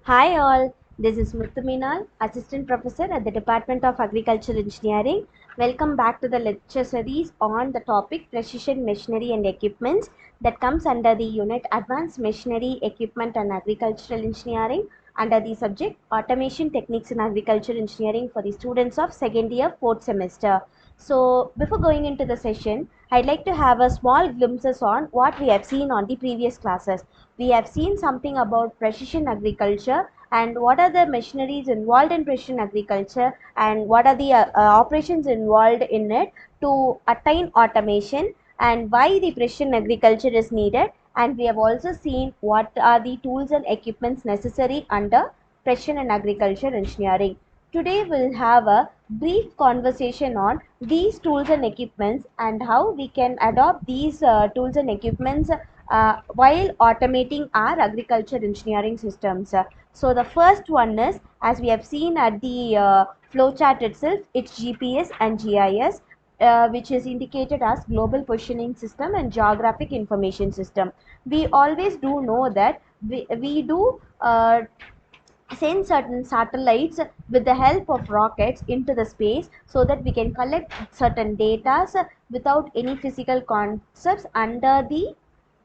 Hi all, this is Muthu Meenal, Assistant Professor at the Department of Agricultural Engineering. Welcome back to the lecture series on the topic Precision Machinery and Equipments that comes under the unit Advanced Machinery, Equipment and Agricultural Engineering under the subject Automation Techniques in Agricultural Engineering for the students of second year, fourth semester. So before going into the session, I'd like to have a small glimpses on what we have seen on the previous classes. We have seen something about precision agriculture and what are the machineries involved in precision agriculture and what are the operations involved in it to attain automation and why the precision agriculture is needed, and we have also seen what are the tools and equipments necessary under precision and agriculture engineering. Today we'll have a brief conversation on these tools and equipments and how we can adopt these tools and equipments while automating our agriculture engineering systems. So the first one is, as we have seen at the flow chart itself, it's GPS and GIS. Which is indicated as Global Positioning System and Geographic Information System. We always do know that we do send certain satellites with the help of rockets into the space so that we can collect certain data without any physical concepts under the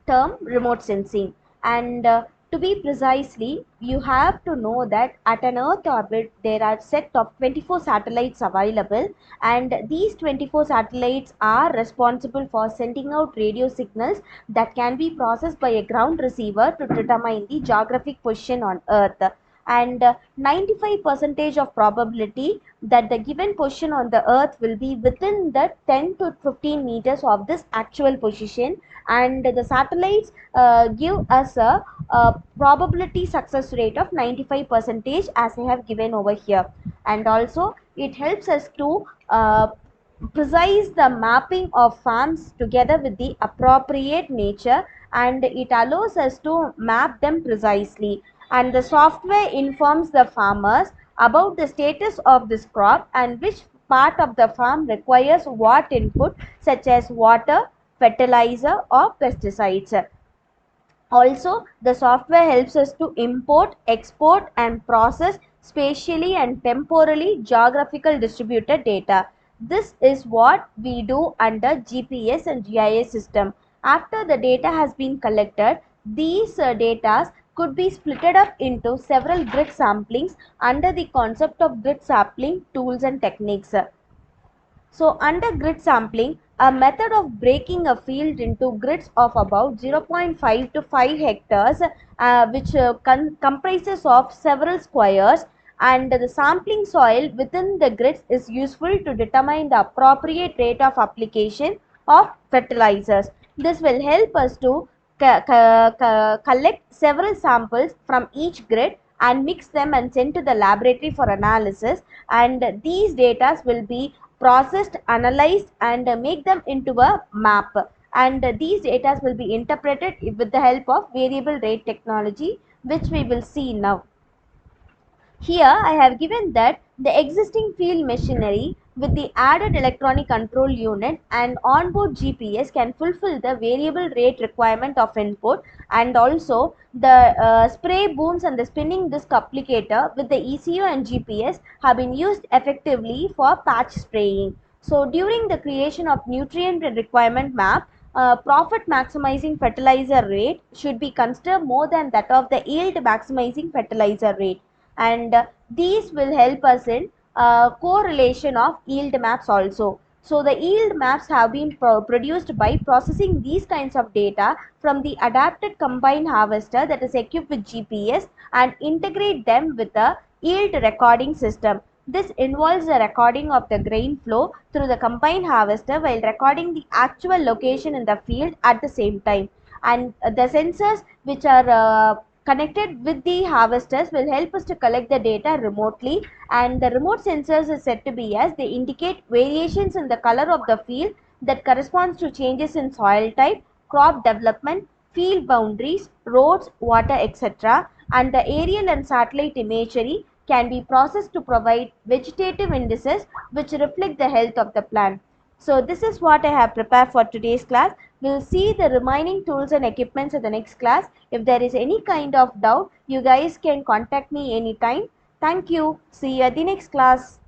term remote sensing. And to be precisely, you have to know that at an Earth orbit, there are set of 24 satellites available, and these 24 satellites are responsible for sending out radio signals that can be processed by a ground receiver to determine the geographic position on Earth. And 95% of probability that the given position on the earth will be within the 10 to 15 meters of this actual position, and the satellites give us a probability success rate of 95% as I have given over here. And also it helps us to precise the mapping of farms together with the appropriate nature, and it allows us to map them precisely, and the software informs the farmers about the status of this crop and which part of the farm requires what input such as water, fertilizer or pesticides. Also, the software helps us to import, export and process spatially and temporally geographical distributed data. This is what we do under GPS and GIS system. After the data has been collected, these data could be splitted up into several grid samplings under the concept of grid sampling tools and techniques. So under grid sampling, a method of breaking a field into grids of about 0.5 to 5 hectares, which comprises of several squares, and the sampling soil within the grids is useful to determine the appropriate rate of application of fertilizers. This will help us to collect several samples from each grid and mix them and send to the laboratory for analysis, and these data will be processed, analyzed and make them into a map, and these data will be interpreted with the help of variable rate technology, which we will see now. Here I have given that the existing field machinery with the added electronic control unit and onboard GPS can fulfill the variable rate requirement of input, and also the spray booms and the spinning disc applicator with the ECU and GPS have been used effectively for patch spraying. So during the creation of nutrient requirement map, profit maximizing fertilizer rate should be considered more than that of the yield maximizing fertilizer rate, and these will help us in correlation of yield maps also. So the yield maps have been produced by processing these kinds of data from the adapted combine harvester that is equipped with GPS and integrate them with a yield recording system. This involves the recording of the grain flow through the combine harvester while recording the actual location in the field at the same time, and the sensors which are connected with the harvesters will help us to collect the data remotely, and the remote sensors is said to be as they indicate variations in the color of the field that corresponds to changes in soil type, crop development, field boundaries, roads, water, etc., and the aerial and satellite imagery can be processed to provide vegetative indices which reflect the health of the plant. So this is what I have prepared for today's class. We'll see the remaining tools and equipments in the next class. If there is any kind of doubt, you guys can contact me anytime. Thank you. See you at the next class.